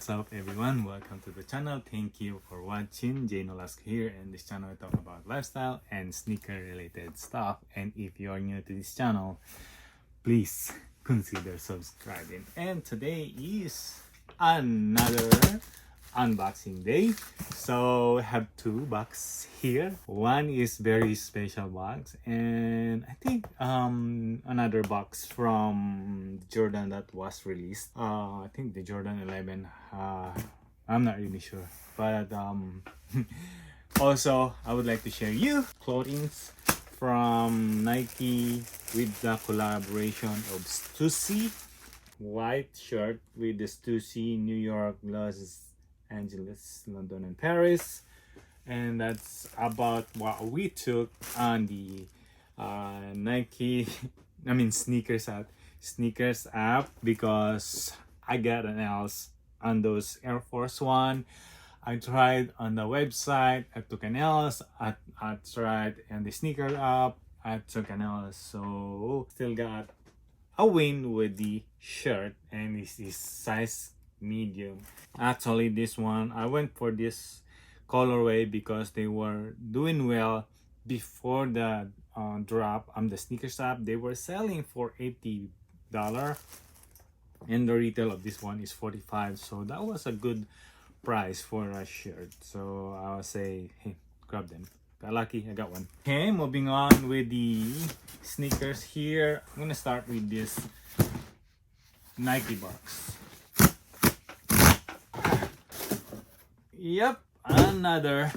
What's up everyone, welcome to the channel. Thank you for watching. Nolasco here, and this channel I talk about lifestyle and sneaker related stuff. And if you are new to this channel, please consider subscribing. And today is another unboxing day, so I have two boxes here. One is very special box, and I think another box from Jordan that was released. I think the Jordan 11. I'm not really sure, but also I would like to share you clothing from Nike with the collaboration of Stussy. White shirt with the Stussy, New York, Los Angeles, London, and Paris. And that's about what we took on the Nike, sneakers app, because I got an else on those Air Force One. I tried on the website, I took an else. I tried on the sneaker app, I took an else. So still got a win with the shirt, and this is size medium. Actually, this one I went for this colorway because they were doing well before the drop on the sneakers app. They were selling for $80, and the retail of this one is $45, so that was a good price for a shirt. So I'll say, hey, grab them. Got lucky, I got one. Okay, moving on with the sneakers here. I'm gonna start with this Nike box. Yep, another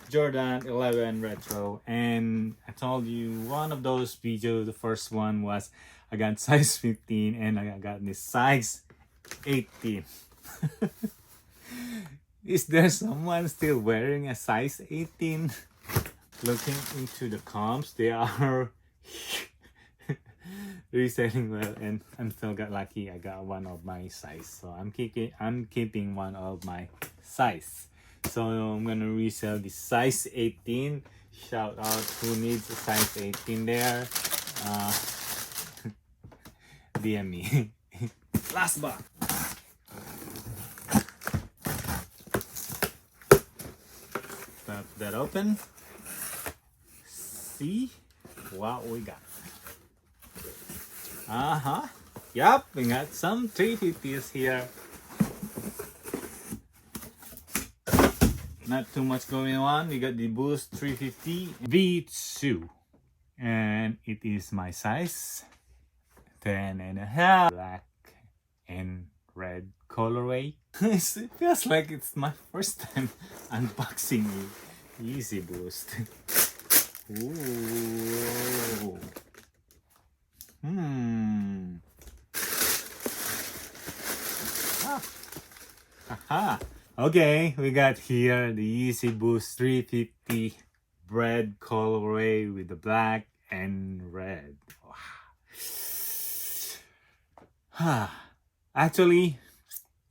Jordan 11 retro. And I told you one of those videos, the first one was I got size 15 and I got this size 18. Is there someone still wearing a size 18? Looking into the comps, they are reselling well, and I'm still got lucky. I got one of my size, so I'm keeping one of my size. So I'm gonna resell the size 18. Shout out who needs a size 18 there. DM me. Last box. Pop that open. See what we got. Yep, we got some 350s here. Not too much going on. We got the Boost 350 V2, and it is my size 10.5, black and red colorway. It feels like it's my first time unboxing Yeezy Boost. Ooh. Haha. Okay, we got here the Yeezy Boost 350 red colorway with the black and red. Actually,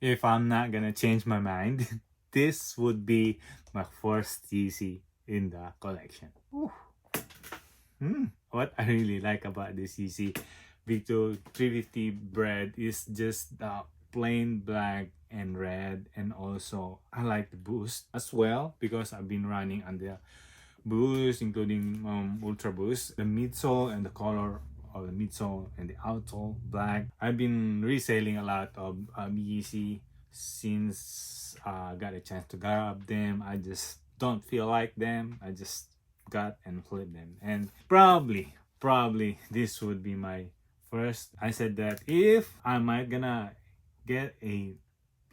if I'm not gonna change my mind, this would be my first Yeezy in the collection. What I really like about this Yeezy V2 350 bread is just the plain black and red, and also I like the Boost as well because I've been running on the Boost, including Ultra Boost, the midsole and the color of the midsole and the outsole black. I've been reselling a lot of Yeezy since I got a chance to grab them. I just don't feel like them. I just got and flipped them, and probably this would be my first. I said that if I might gonna get a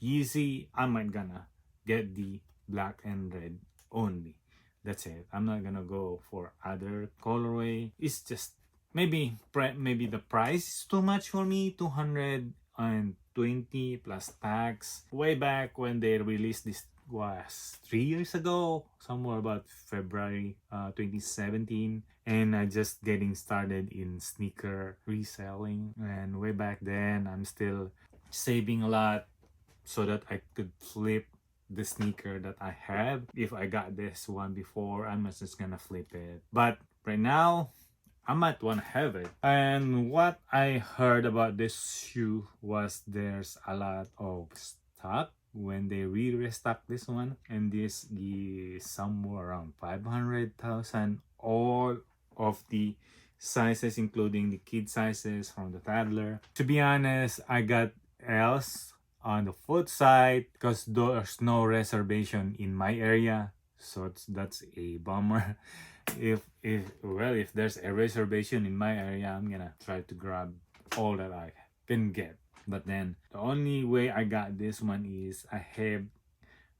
Yeezy, I might gonna get the black and red only. That's it. I'm not gonna go for other colorway. It's just maybe the price is too much for me. 220 plus tax. Way back when they released this was 3 years ago, somewhere about February 2017, and I just getting started in sneaker reselling. And way back then, I'm still saving a lot so that I could flip the sneaker that I have. If I got this one before, I'm just gonna flip it. But right now, I might want to have it. And what I heard about this shoe was there's a lot of stock, when they restock this one, and this is somewhere around 500,000. All of the sizes, including the kid sizes from the toddler. To be honest, I got L's on the foot side because there's no reservation in my area, so that's a bummer. If there's a reservation in my area, I'm gonna try to grab all that I can get. But then the only way I got this one is I have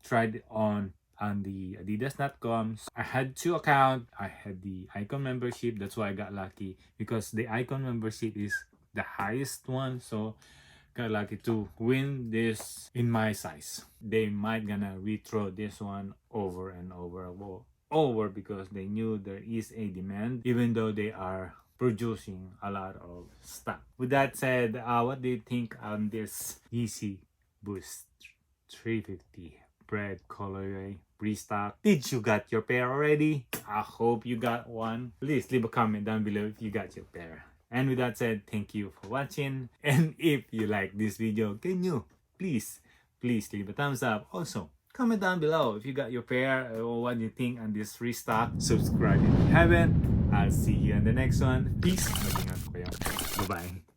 tried it on the adidas.com. I had 2 accounts. I had the Icon membership. That's why I got lucky, because the Icon membership is the highest one. So got lucky to win this in my size. They might gonna rethrow this one over and over because they knew there is a demand, even though they are producing a lot of stock. With that said, what do you think on this Yeezy Boost 350 bread colorway restock? Did you got your pair already? I hope you got one. Please leave a comment down below if you got your pair. And with that said, thank you for watching. And if you like this video, can you please leave a thumbs up. Also, comment down below if you got your pair or what you think on this restock. Subscribe if you haven't. I'll see you in the next one. Peace. Mag-ingat kayo. Bye-bye.